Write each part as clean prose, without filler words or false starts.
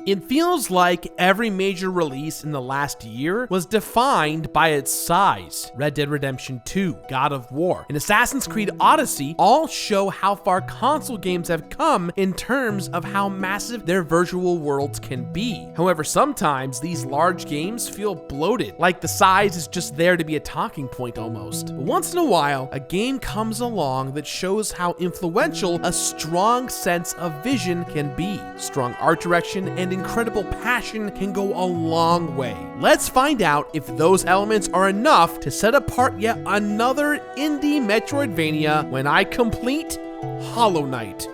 It feels like every major release in the last year was defined by its size. Red Dead Redemption 2, God of War, and Assassin's Creed Odyssey all show how far console games have come in terms of how massive their virtual worlds can be. However, sometimes these large games feel bloated, like the size is just there to be a talking point almost. But once in a while, a game comes along that shows how influential a strong sense of vision can be. Strong art direction and incredible passion can go a long way. Let's find out if those elements are enough to set apart yet another indie Metroidvania when I complete Hollow Knight.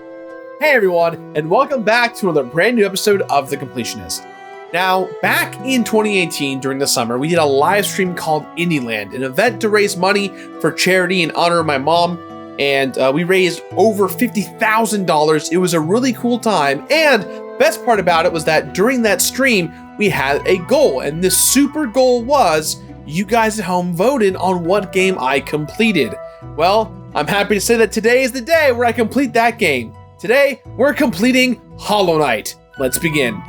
Hey everyone, and welcome back to another brand new episode of The Completionist. Now, back in 2018 during the summer, we did a live stream called Indieland, an event to raise money for charity in honor of my mom, and we raised over $50,000. It was a really cool time, and best part about it was that during that stream, we had a goal, and this super goal was you guys at home voted on what game I completed. Well, I'm happy to say that today is the day where I complete that game. Today, we're completing Hollow Knight. Let's begin.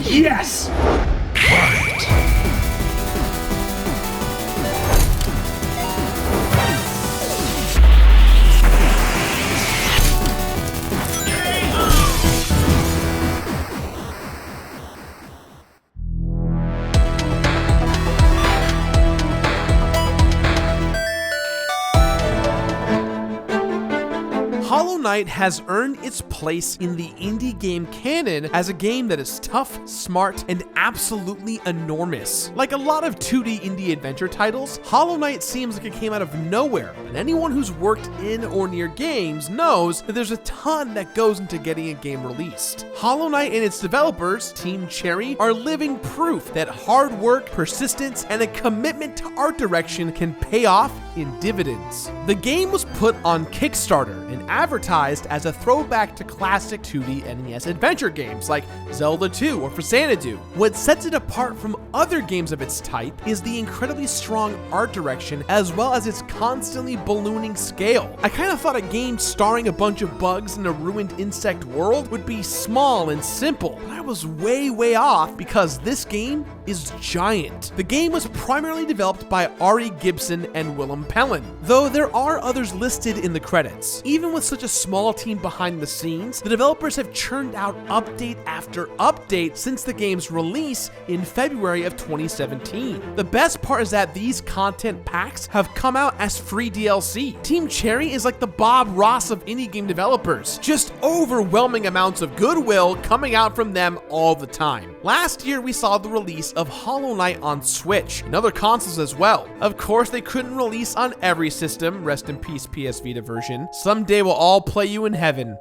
Yes! Hollow Knight has earned its place in the indie game canon as a game that is tough, smart, and absolutely enormous. Like a lot of 2D indie adventure titles, Hollow Knight seems like it came out of nowhere, and anyone who's worked in or near games knows that there's a ton that goes into getting a game released. Hollow Knight and its developers, Team Cherry, are living proof that hard work, persistence, and a commitment to art direction can pay off in dividends. The game was put on Kickstarter and advertised as a throwback to classic 2D NES adventure games like Zelda 2 or Xanadu. What sets it apart from other games of its type is the incredibly strong art direction as well as its constantly ballooning scale. I kind of thought a game starring a bunch of bugs in a ruined insect world would be small and simple, but I was way off because this game is giant. The game was primarily developed by Ari Gibson and Willem Pellin, though there are others listed in the credits. Even with such a small team behind the scenes, the developers have churned out update after update since the game's release in February of 2017. The best part is that these content packs have come out as free DLC. Team Cherry is like the Bob Ross of indie game developers, just overwhelming amounts of goodwill coming out from them all the time. Last year, we saw the release of Hollow Knight on Switch and other consoles as well. Of course, they couldn't release on every system, rest in peace PS Vita version. Someday we'll all play you in heaven.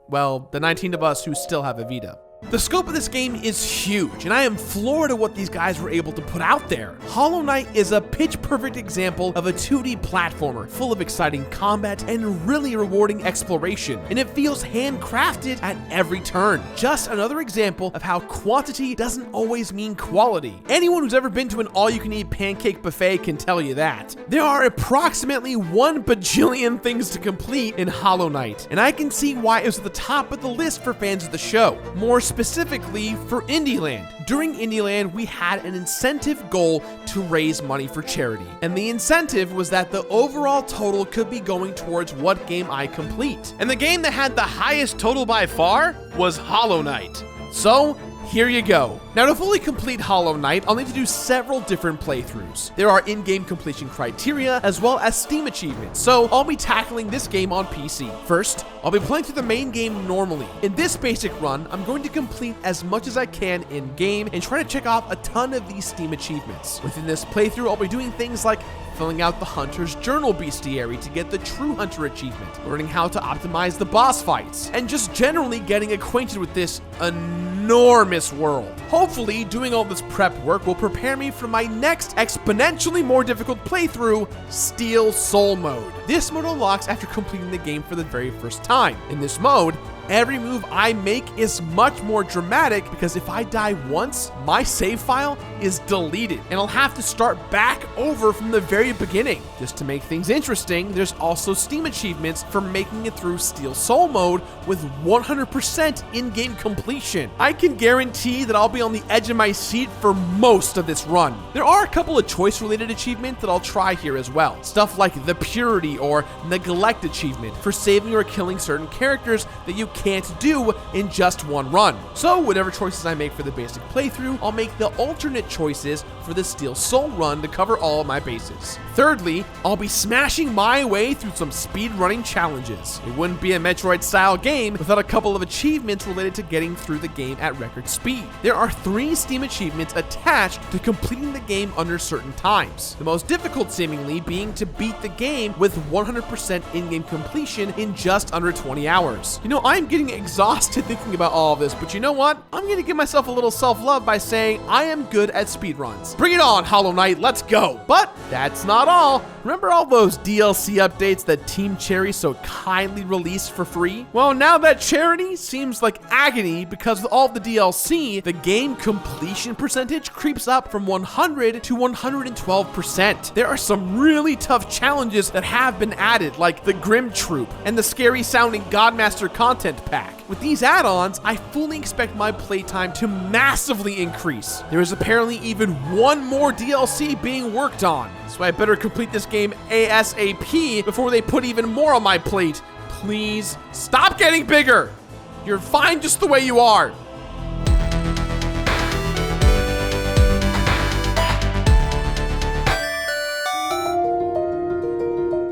Well, the 19 of us who still have a Vita. The scope of this game is huge, and I am floored at what these guys were able to put out there. Hollow Knight is a pitch-perfect example of a 2D platformer, full of exciting combat and really rewarding exploration, and it feels handcrafted at every turn. Just another example of how quantity doesn't always mean quality. Anyone who's ever been to an all-you-can-eat pancake buffet can tell you that. There are approximately 1 bajillion things to complete in Hollow Knight, and I can see why it was at the top of the list for fans of the show. More specifically for Indieland. During Indieland, we had an incentive goal to raise money for charity, and the incentive was that the overall total could be going towards what game I complete. And the game that had the highest total by far was Hollow Knight. So, here you go. Now, to fully complete Hollow Knight, I'll need to do several different playthroughs. There are in-game completion criteria as well as Steam achievements, so I'll be tackling this game on PC. First, I'll be playing through the main game normally. In this basic run, I'm going to complete as much as I can in-game and try to check off a ton of these Steam achievements. Within this playthrough, I'll be doing things like filling out the Hunter's Journal bestiary to get the True Hunter achievement, learning how to optimize the boss fights, and just generally getting acquainted with this enormous world. Hopefully, doing all this prep work will prepare me for my next exponentially more difficult playthrough, Steel Soul Mode. This mode unlocks after completing the game for the very first time. In this mode, every move I make is much more dramatic because if I die once, my save file is deleted and I'll have to start back over from the very beginning. Just to make things interesting, there's also Steam achievements for making it through Steel Soul mode with 100% in-game completion. I can guarantee that I'll be on the edge of my seat for most of this run. There are a couple of choice-related achievements that I'll try here as well. Stuff like the Purity or Neglect achievement for saving or killing certain characters that you can't do in just one run. So whatever choices I make for the basic playthrough, I'll make the alternate choices for the Steel Soul run to cover all of my bases. Thirdly, I'll be smashing my way through some speedrunning challenges. It wouldn't be a Metroid-style game without a couple of achievements related to getting through the game at record speed. There are 3 Steam achievements attached to completing the game under certain times. The most difficult seemingly being to beat the game with 100% in-game completion in just under 20 hours. You know, I'm getting exhausted thinking about all of this, but you know what? I'm gonna give myself a little self-love by saying I am good at speedruns. Bring it on, Hollow Knight, let's go! But that's not all. Remember all those DLC updates that Team Cherry so kindly released for free? Well, now that charity seems like agony because with all the DLC, the game completion percentage creeps up from 100 to 112%. There are some really tough challenges that have been added, like the Grim Troop and the scary sounding Godmaster content pack. With these add-ons, I fully expect my playtime to massively increase. There is apparently even one more DLC being worked on, so I better complete this game ASAP before they put even more on my plate. Please, stop getting bigger! You're fine just the way you are.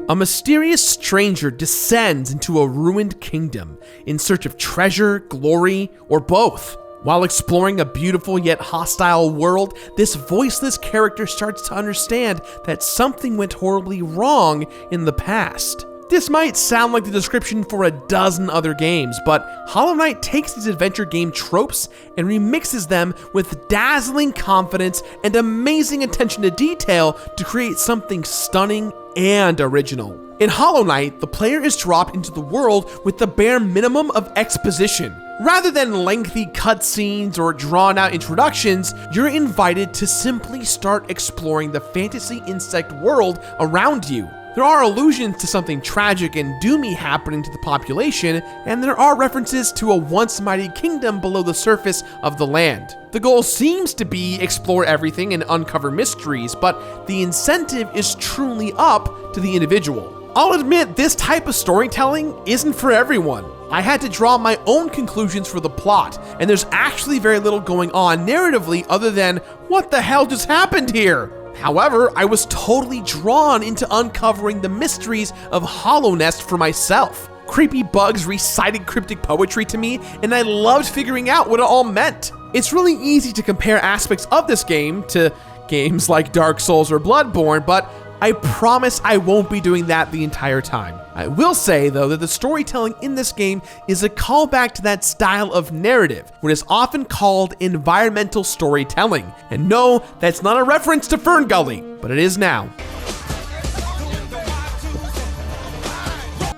A mysterious stranger descends into a ruined kingdom in search of treasure, glory, or both. While exploring a beautiful yet hostile world, this voiceless character starts to understand that something went horribly wrong in the past. This might sound like the description for a dozen other games, but Hollow Knight takes these adventure game tropes and remixes them with dazzling confidence and amazing attention to detail to create something stunning and original. In Hollow Knight, the player is dropped into the world with the bare minimum of exposition. Rather than lengthy cutscenes or drawn-out introductions, you're invited to simply start exploring the fantasy insect world around you. There are allusions to something tragic and doomy happening to the population, and there are references to a once mighty kingdom below the surface of the land. The goal seems to be explore everything and uncover mysteries, but the incentive is truly up to the individual. I'll admit this type of storytelling isn't for everyone. I had to draw my own conclusions for the plot, and there's actually very little going on narratively other than, what the hell just happened here? However, I was totally drawn into uncovering the mysteries of Hollownest for myself. Creepy bugs recited cryptic poetry to me, and I loved figuring out what it all meant. It's really easy to compare aspects of this game to games like Dark Souls or Bloodborne, but I promise I won't be doing that the entire time. I will say, though, that the storytelling in this game is a callback to that style of narrative, what is often called environmental storytelling. And no, that's not a reference to Fern Gully, but it is now.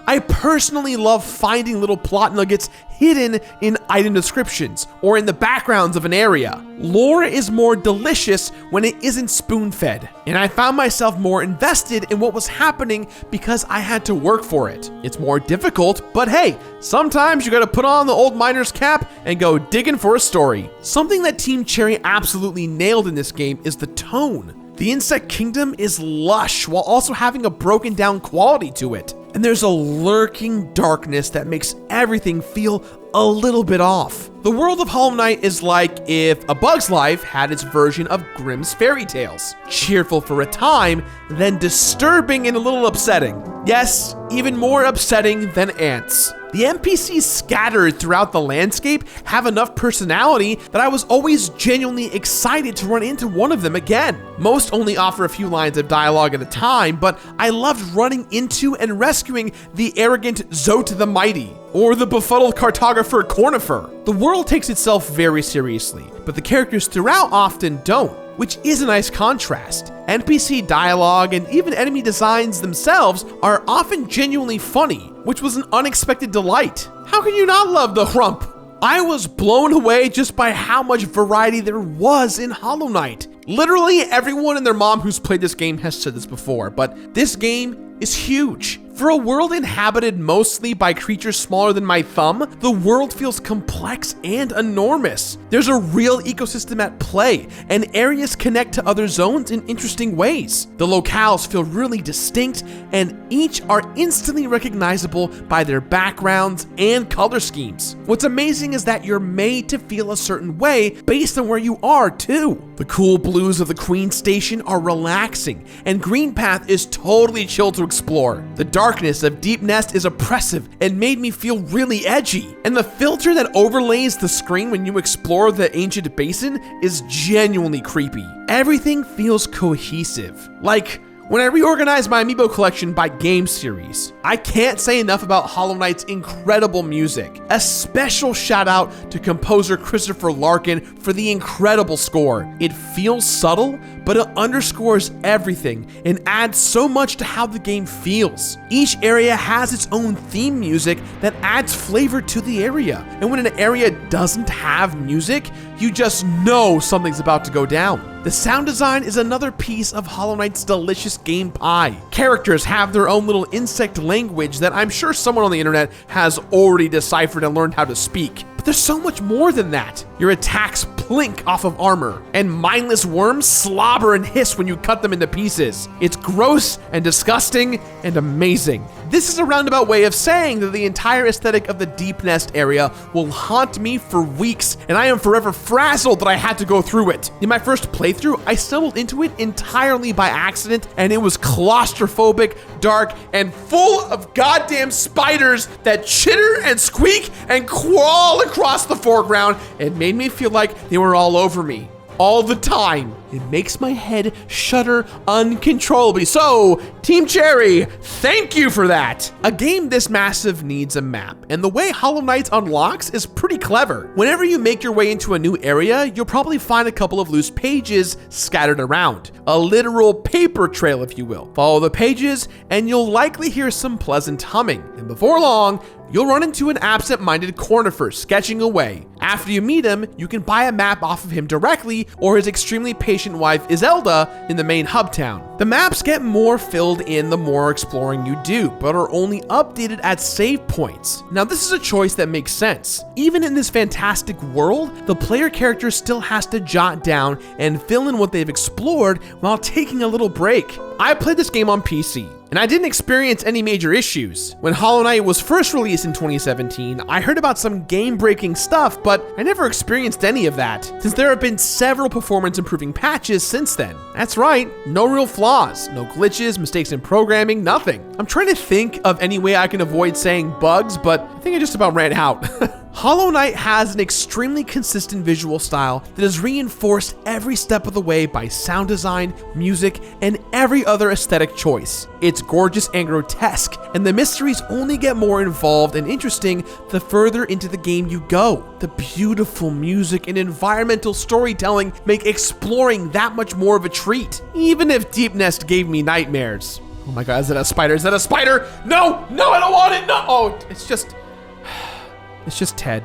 I personally love finding little plot nuggets hidden in item descriptions or in the backgrounds of an area. Lore is more delicious when it isn't spoon-fed, and I found myself more invested in what was happening because I had to work for it. It's more difficult, but hey, sometimes you gotta put on the old miner's cap and go digging for a story. Something that Team Cherry absolutely nailed in this game is the tone. The insect kingdom is lush while also having a broken down quality to it. And there's a lurking darkness that makes everything feel a little bit off. The world of Hollow Knight is like if A Bug's Life had its version of Grimm's fairy tales. Cheerful for a time, then disturbing and a little upsetting. Yes, even more upsetting than ants. The NPCs scattered throughout the landscape have enough personality that I was always genuinely excited to run into one of them again. Most only offer a few lines of dialogue at a time, but I loved running into and rescuing the arrogant Zote the Mighty, or the befuddled cartographer Cornifer. The world takes itself very seriously, but the characters throughout often don't, which is a nice contrast. NPC dialogue and even enemy designs themselves are often genuinely funny, which was an unexpected delight. How can you not love the Rump? I was blown away just by how much variety there was in Hollow Knight. Literally everyone and their mom who's played this game has said this before, but this game is huge. For a world inhabited mostly by creatures smaller than my thumb, the world feels complex and enormous. There's a real ecosystem at play, and areas connect to other zones in interesting ways. The locales feel really distinct, and each are instantly recognizable by their backgrounds and color schemes. What's amazing is that you're made to feel a certain way based on where you are too. The cool blues of the Queen Station are relaxing, and Green Path is totally chill to explore. The darkness of Deep Nest is oppressive and made me feel really edgy. And the filter that overlays the screen when you explore the ancient basin is genuinely creepy. Everything feels cohesive. Like when I reorganized my amiibo collection by game series. I can't say enough about Hollow Knight's incredible music. A special shout out to composer Christopher Larkin for the incredible score. It feels subtle, but it underscores everything and adds so much to how the game feels. Each area has its own theme music that adds flavor to the area. And when an area doesn't have music, you just know something's about to go down. The sound design is another piece of Hollow Knight's delicious game pie. Characters have their own little insect language that I'm sure someone on the internet has already deciphered and learned how to speak. But there's so much more than that. Your attacks plink off of armor, and mindless worms slobber and hiss when you cut them into pieces. It's gross and disgusting and amazing. This is a roundabout way of saying that the entire aesthetic of the Deep Nest area will haunt me for weeks, and I am forever frazzled that I had to go through it. In my first playthrough, I stumbled into it entirely by accident, and it was claustrophobic, dark, and full of goddamn spiders that chitter and squeak and crawl across the foreground. It made me feel like they were all over me all the time. It makes my head shudder uncontrollably. So, Team Cherry, thank you for that. A game this massive needs a map, and the way Hollow Knight unlocks is pretty clever. Whenever you make your way into a new area, you'll probably find a couple of loose pages scattered around. A literal paper trail, if you will. Follow the pages, and you'll likely hear some pleasant humming. And before long, you'll run into an absent-minded cornifer sketching away. After you meet him, you can buy a map off of him directly or his extremely patient wife Iselda in the main hub town. The maps get more filled in the more exploring you do, but are only updated at save points. Now this is a choice that makes sense. Even in this fantastic world, the player character still has to jot down and fill in what they've explored while taking a little break. I played this game on PC, and I didn't experience any major issues. When Hollow Knight was first released in 2017, I heard about some game-breaking stuff, but I never experienced any of that, since there have been several performance-improving patches since then. That's right, no real flaws, no glitches, mistakes in programming, nothing. I'm trying to think of any way I can avoid saying bugs, but I think I just about ran out. Hollow Knight has an extremely consistent visual style that is reinforced every step of the way by sound design, music, and every other aesthetic choice. It's gorgeous and grotesque, and the mysteries only get more involved and interesting the further into the game you go. The beautiful music and environmental storytelling make exploring that much more of a treat, even if Deep Nest gave me nightmares. Oh my god, is that a spider? Is that a spider? No, no, I don't want it, no! Oh, it's just Ted.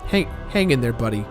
Hang in there, buddy.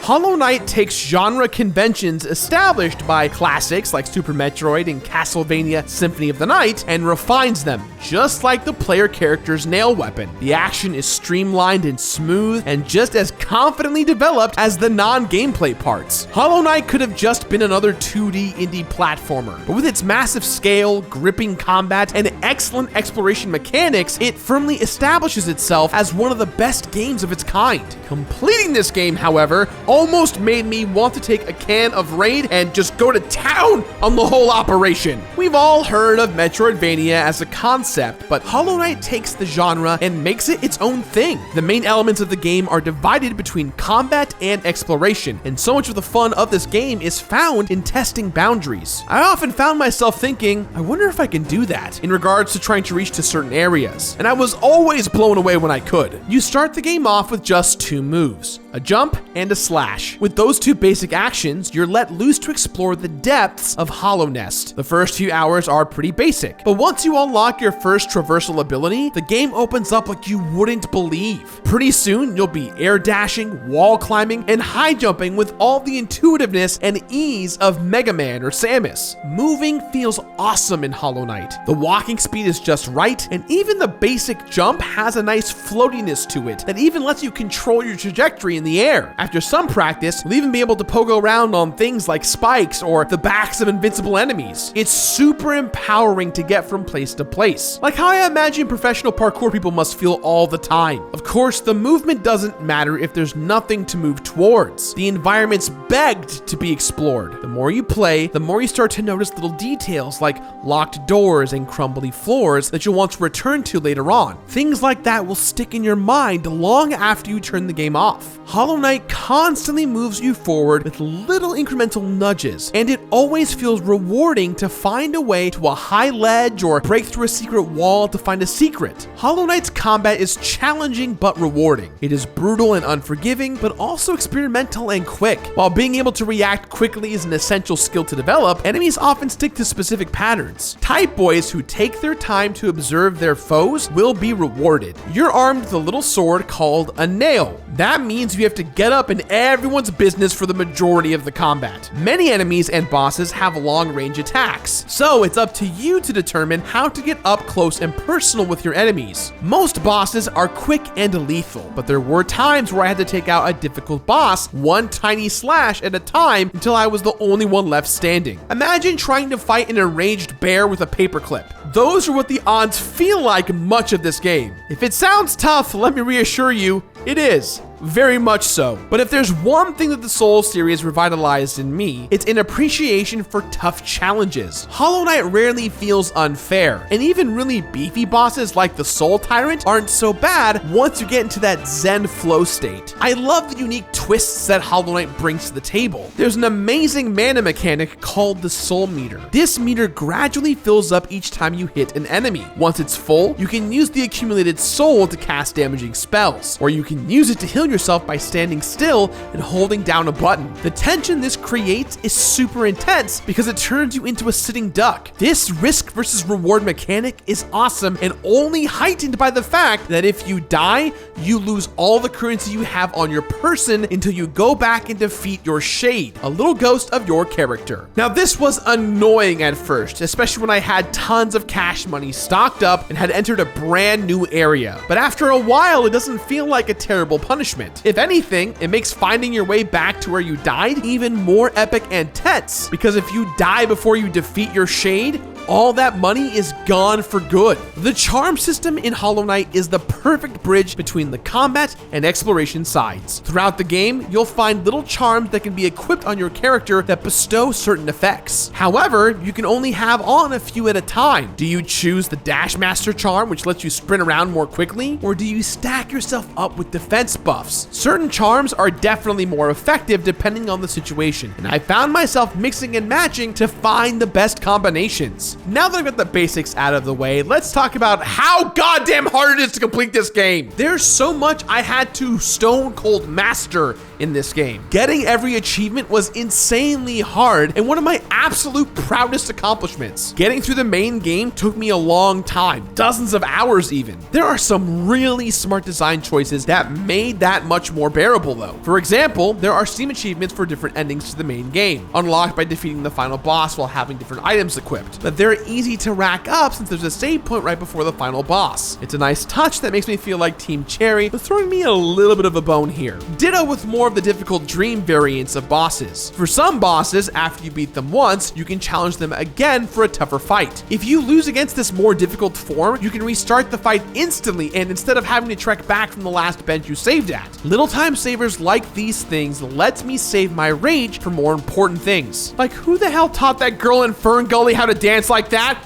Hollow Knight takes genre conventions established by classics like Super Metroid and Castlevania Symphony of the Night and refines them, just like the player character's nail weapon. The action is streamlined and smooth and just as confidently developed as the non-gameplay parts. Hollow Knight could have just been another 2D indie platformer, but with its massive scale, gripping combat, and excellent exploration mechanics, it firmly establishes itself as one of the best games of its kind. Completing this game, however, almost made me want to take a can of Raid and just go to town on the whole operation. We've all heard of Metroidvania as a concept, but Hollow Knight takes the genre and makes it its own thing. The main elements of the game are divided between combat and exploration, and so much of the fun of this game is found in testing boundaries. I often found myself thinking, I wonder if I can do that in regards to trying to reach to certain areas, and I was always blown away when I could. You start the game off with just 2 moves, a jump and a slash. With those 2 basic actions, you're let loose to explore the depths of Hollow Nest. The first few hours are pretty basic, but once you unlock your first traversal ability, the game opens up like you wouldn't believe. Pretty soon, you'll be air dashing, wall climbing, and high jumping with all the intuitiveness and ease of Mega Man or Samus. Moving feels awesome in Hollow Knight. The walking speed is just right, and even the basic jump has a nice floatiness to it that even lets you control your trajectory in the air. After some practice, you'll even be able to pogo around on things like spikes or the backs of invincible enemies. It's super empowering to get from place to place, like how I imagine professional parkour people must feel all the time. Of course, the movement doesn't matter if there's nothing to move towards. The environment's begged to be explored. The more you play, the more you start to notice little details like locked doors and crumbly floors that you'll want to return to later on. Things like that will stick in your mind long after you turn the game off. Hollow Knight constantly moves you forward with little incremental nudges, and it always feels rewarding to find a way to a high ledge or break through a secret wall to find a secret. Hollow Knight's combat is challenging but rewarding. It is brutal and unforgiving, but also experimental and quick. While being able to react quickly is an essential skill to develop, enemies often stick to specific patterns. Type boys who take their time to observe their foes will be rewarded. You're armed with a little sword called a nail. That means you have to get up in everyone's business for the majority of the combat. Many enemies and bosses have long-range attacks, so it's up to you to determine how to get up close and personal with your enemies. Most bosses are quick and lethal, but there were times where I had to take out a difficult boss one tiny slash at a time until I was the only one left standing. Imagine trying to fight an enraged bear with a paperclip. Those are what the odds feel like much of this game. If it sounds tough, let me reassure you, it is. Very much so. But if there's one thing that the Souls series revitalized in me, it's an appreciation for tough challenges. Hollow Knight rarely feels unfair, and even really beefy bosses like the Soul Tyrant aren't so bad once you get into that Zen flow state. I love the unique twists that Hollow Knight brings to the table. There's an amazing mana mechanic called the Soul Meter. This meter gradually fills up each time you hit an enemy. Once it's full, you can use the accumulated soul to cast damaging spells, or you can use it to heal yourself by standing still and holding down a button. The tension this creates is super intense because it turns you into a sitting duck. This risk versus reward mechanic is awesome and only heightened by the fact that if you die, you lose all the currency you have on your person until you go back and defeat your shade, a little ghost of your character. Now, this was annoying at first, especially when I had tons of cash money stocked up and had entered a brand new area. But after a while, it doesn't feel like a terrible punishment. If anything, it makes finding your way back to where you died even more epic and tense, because if you die before you defeat your shade, all that money is gone for good. The charm system in Hollow Knight is the perfect bridge between the combat and exploration sides. Throughout the game, you'll find little charms that can be equipped on your character that bestow certain effects. However, you can only have on a few at a time. Do you choose the Dash Master charm, which lets you sprint around more quickly, or do you stack yourself up with defense buffs? Certain charms are definitely more effective depending on the situation, and I found myself mixing and matching to find the best combinations. Now that I've got the basics out of the way, let's talk about how goddamn hard it is to complete this game. There's so much I had to stone cold master in this game. Getting every achievement was insanely hard and one of my absolute proudest accomplishments. Getting through the main game took me a long time, dozens of hours even. There are some really smart design choices that made that much more bearable though. For example, there are Steam achievements for different endings to the main game, unlocked by defeating the final boss while having different items equipped. But they're easy to rack up since there's a save point right before the final boss. It's a nice touch that makes me feel like Team Cherry was throwing me a little bit of a bone here. Ditto with more more of the difficult dream variants of bosses. For some bosses, after you beat them once, you can challenge them again for a tougher fight. If you lose against this more difficult form, you can restart the fight instantly, and instead of having to trek back from the last bench you saved at. Little time savers like these things lets me save my rage for more important things. Like, who the hell taught that girl in Fern Gully how to dance like that?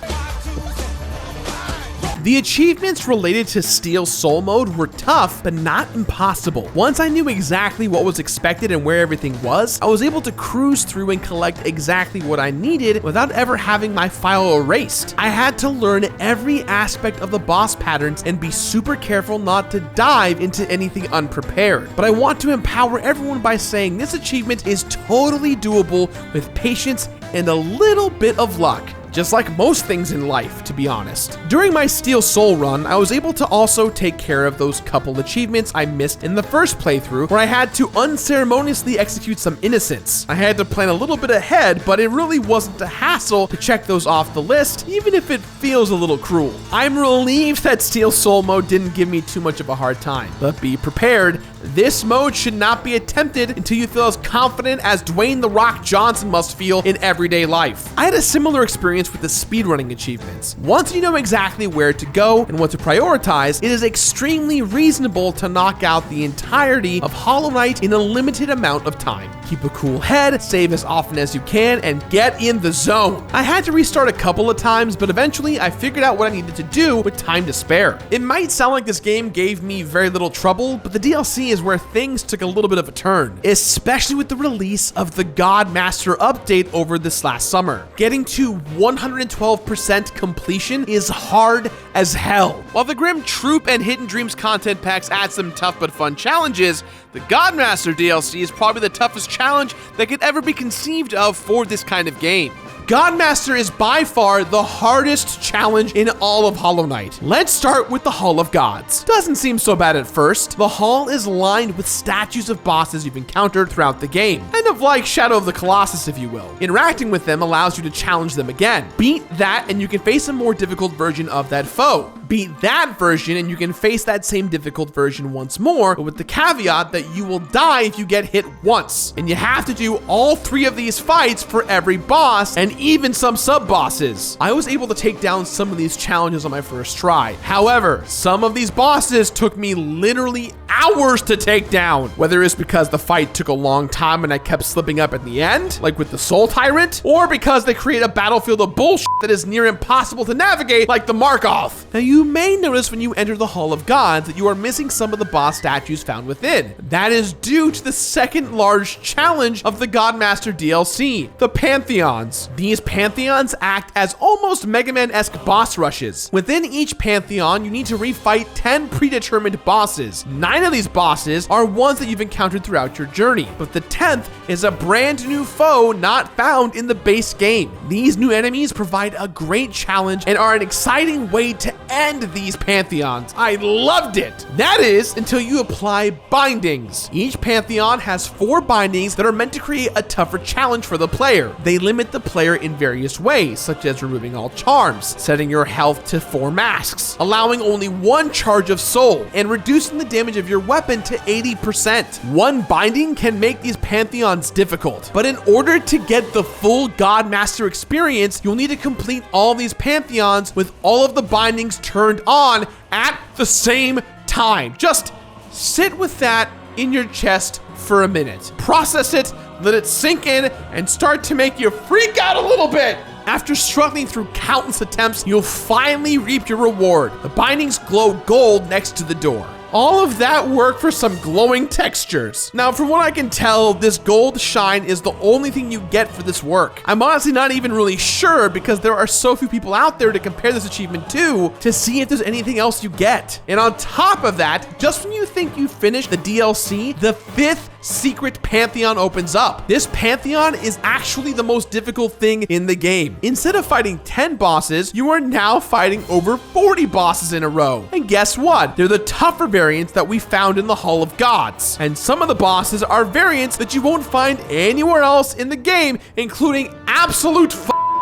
The achievements related to Steel Soul mode were tough, but not impossible. Once I knew exactly what was expected and where everything was, I was able to cruise through and collect exactly what I needed without ever having my file erased. I had to learn every aspect of the boss patterns and be super careful not to dive into anything unprepared. But I want to empower everyone by saying this achievement is totally doable with patience and a little bit of luck. Just like most things in life, to be honest. During my Steel Soul run, I was able to also take care of those couple achievements I missed in the first playthrough, where I had to unceremoniously execute some innocents. I had to plan a little bit ahead, but it really wasn't a hassle to check those off the list, even if it feels a little cruel. I'm relieved that Steel Soul mode didn't give me too much of a hard time, but be prepared. This mode should not be attempted until you feel as confident as Dwayne "The Rock" Johnson must feel in everyday life. I had a similar experience with the speedrunning achievements. Once you know exactly where to go and what to prioritize, it is extremely reasonable to knock out the entirety of Hollow Knight in a limited amount of time. Keep a cool head, save as often as you can, and get in the zone. I had to restart a couple of times, but eventually I figured out what I needed to do with time to spare. It might sound like this game gave me very little trouble, but the DLC is where things took a little bit of a turn, especially with the release of the Godmaster update over this last summer. Getting to 112% completion is hard as hell. While the Grim Troop and Hidden Dreams content packs add some tough but fun challenges, the Godmaster DLC is probably the toughest challenge that could ever be conceived of for this kind of game. Godmaster is by far the hardest challenge in all of Hollow Knight. Let's start with the Hall of Gods. Doesn't seem so bad at first. The hall is lined with statues of bosses you've encountered throughout the game, kind of like Shadow of the Colossus, if you will. Interacting with them allows you to challenge them again. Beat that and you can face a more difficult version of that foe. Beat that version and you can face that same difficult version once more, but with the caveat that you will die if you get hit once. And you have to do all 3 of these fights for every boss and even some sub-bosses. I was able to take down some of these challenges on my first try. However, some of these bosses took me literally hours to take down, whether it's because the fight took a long time and I kept slipping up at the end, like with the Soul Tyrant, or because they create a battlefield of bullshit that is near impossible to navigate, like the Markov. Now, you may notice when you enter the Hall of Gods that you are missing some of the boss statues found within. That is due to the second large challenge of the Godmaster DLC, the Pantheons. These Pantheons act as almost Mega Man-esque boss rushes. Within each Pantheon, you need to refight 10 predetermined bosses. 9 of these bosses are ones that you've encountered throughout your journey, but the 10th is a brand new foe not found in the base game. These new enemies provide a great challenge and are an exciting way to end these Pantheons. I loved it! That is, until you apply bindings. Each Pantheon has 4 bindings that are meant to create a tougher challenge for the player. They limit the player in various ways, such as removing all charms, setting your health to 4 masks, allowing only 1 charge of soul, and reducing the damage of your weapon to 80%. 1 binding can make these Pantheons difficult, but in order to get the full Godmaster experience, you'll need to complete all these Pantheons with all of the bindings turned on at the same time. Just sit with that in your chest for a minute. Process it, let it sink in, and start to make you freak out a little bit. After struggling through countless attempts, you'll finally reap your reward. The bindings glow gold next to the door. All of that work for some glowing textures. Now, from what I can tell, this gold shine is the only thing you get for this work. I'm honestly not even really sure because there are so few people out there to compare this achievement to see if there's anything else you get. And on top of that, just when you think you finished the DLC, the 5th secret Pantheon opens up. This Pantheon is actually the most difficult thing in the game. Instead of fighting 10 bosses, you are now fighting over 40 bosses in a row. And guess what? They're the tougher variants that we found in the Hall of Gods. And some of the bosses are variants that you won't find anywhere else in the game, including absolute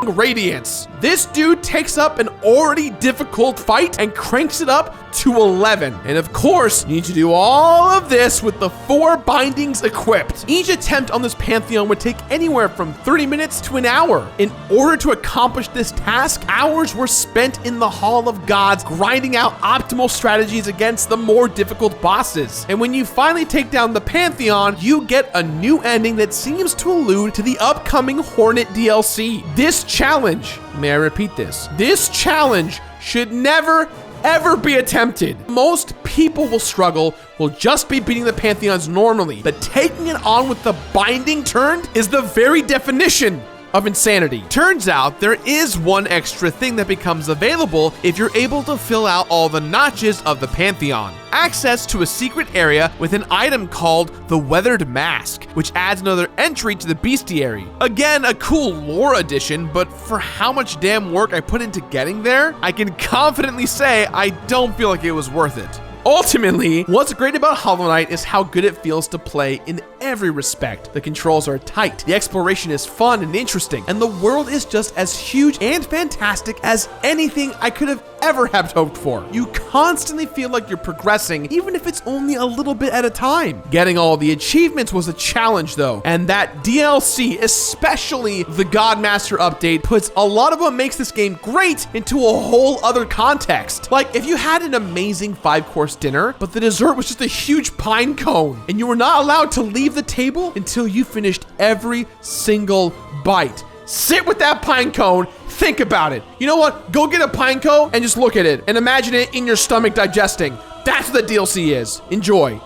Radiance. This dude takes up an already difficult fight and cranks it up to 11. And of course, you need to do all of this with the 4 bindings equipped. Each attempt on this Pantheon would take anywhere from 30 minutes to an hour. In order to accomplish this task, hours were spent in the Hall of Gods grinding out optimal strategies against the more difficult bosses. And when you finally take down the Pantheon, you get a new ending that seems to allude to the upcoming Hornet DLC. This challenge, may I repeat this challenge should never ever be attempted. Most people will just be beating the Pantheons normally, but taking it on with the binding turned is the very definition of insanity. Turns out there is one extra thing that becomes available if you're able to fill out all the notches of the Pantheon. Access to a secret area with an item called the Weathered Mask, which adds another entry to the bestiary. Again, a cool lore addition, but for how much damn work I put into getting there, I can confidently say I don't feel like it was worth it. Ultimately, what's great about Hollow Knight is how good it feels to play in every respect. The controls are tight, the exploration is fun and interesting, and the world is just as huge and fantastic as anything I could have ever have hoped for. You constantly feel like you're progressing, even if it's only a little bit at a time. Getting all the achievements was a challenge though, and that DLC, especially the Godmaster update, puts a lot of what makes this game great into a whole other context. Like if you had an amazing 5-course dinner, but the dessert was just a huge pine cone, and you were not allowed to leave the table until you finished every single bite. Sit with that pine cone, think about it. You know what? Go get a pine cone and just look at it and imagine it in your stomach digesting. That's what the DLC is. Enjoy.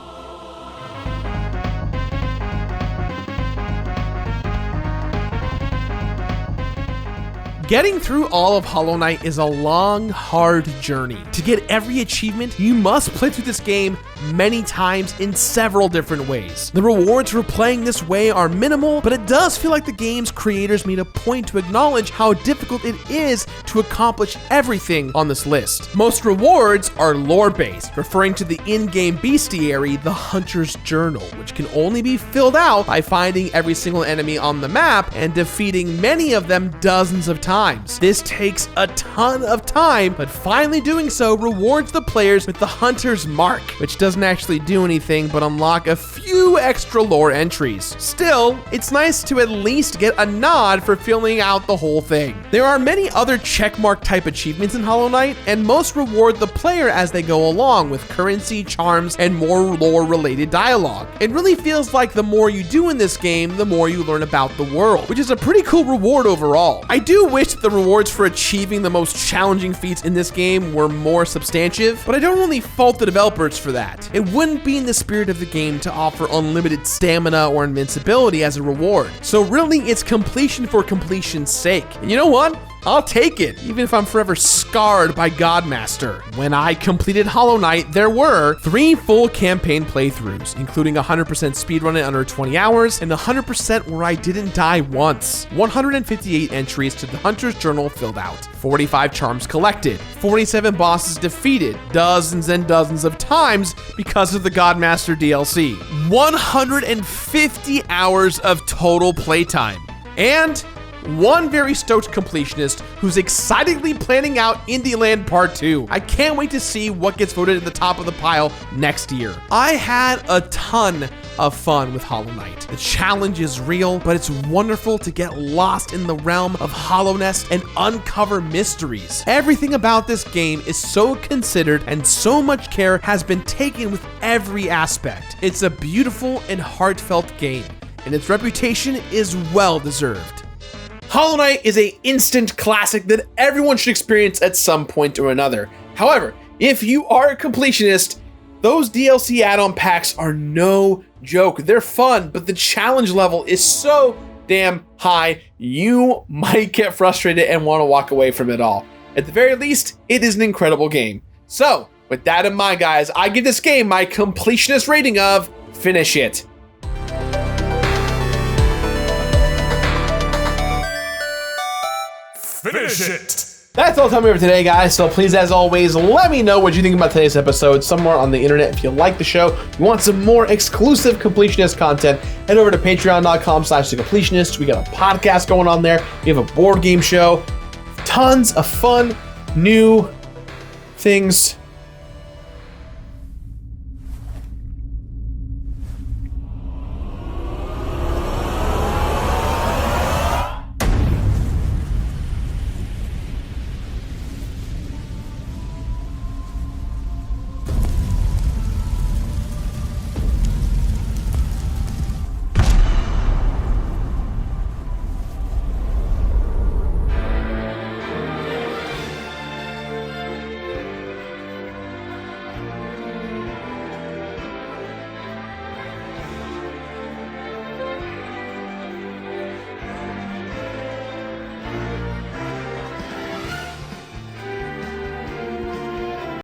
Getting through all of Hollow Knight is a long, hard journey. To get every achievement, you must play through this game many times in several different ways. The rewards for playing this way are minimal, but it does feel like the game's creators made a point to acknowledge how difficult it is to accomplish everything on this list. Most rewards are lore-based, referring to the in-game bestiary, the Hunter's Journal, which can only be filled out by finding every single enemy on the map and defeating many of them dozens of times. This takes a ton of time, but finally doing so rewards the players with the Hunter's Mark, which doesn't actually do anything but unlock a few extra lore entries. Still, it's nice to at least get a nod for filling out the whole thing. There are many other checkmark type achievements in Hollow Knight, and most reward the player as they go along with currency, charms, and more lore related dialogue. It really feels like the more you do in this game, the more you learn about the world, which is a pretty cool reward overall. I do wish that the rewards for achieving the most challenging feats in this game were more substantive, but I don't really fault the developers for that. It wouldn't be in the spirit of the game to offer unlimited stamina or invincibility as a reward. So really, it's completion for completion's sake. And you know what? I'll take it, even if I'm forever scarred by Godmaster. When I completed Hollow Knight, there were 3 full campaign playthroughs, including 100% speedrun in under 20 hours, and 100% where I didn't die once. 158 entries to the Hunter's Journal filled out, 45 charms collected, 47 bosses defeated, dozens and dozens of times because of the Godmaster DLC, 150 hours of total playtime, and one very stoked completionist who's excitedly planning out Indieland Part 2. I can't wait to see what gets voted at the top of the pile next year. I had a ton of fun with Hollow Knight. The challenge is real, but it's wonderful to get lost in the realm of hollowness and uncover mysteries. Everything about this game is so considered, and so much care has been taken with every aspect. It's a beautiful and heartfelt game, and its reputation is well deserved. Hollow Knight is an instant classic that everyone should experience at some point or another. However, if you are a completionist, those DLC add-on packs are no joke. They're fun, but the challenge level is so damn high, you might get frustrated and want to walk away from it all. At the very least, it is an incredible game. So, with that in mind, guys, I give this game my completionist rating of finish it. Finish it! That's all the time we have for today, guys. So please, as always, let me know what you think about today's episode somewhere on the internet. If you like the show, you want some more exclusive Completionist content, head over to patreon.com/thecompletionist. We got a podcast going on there. We have a board game show. tons of fun new things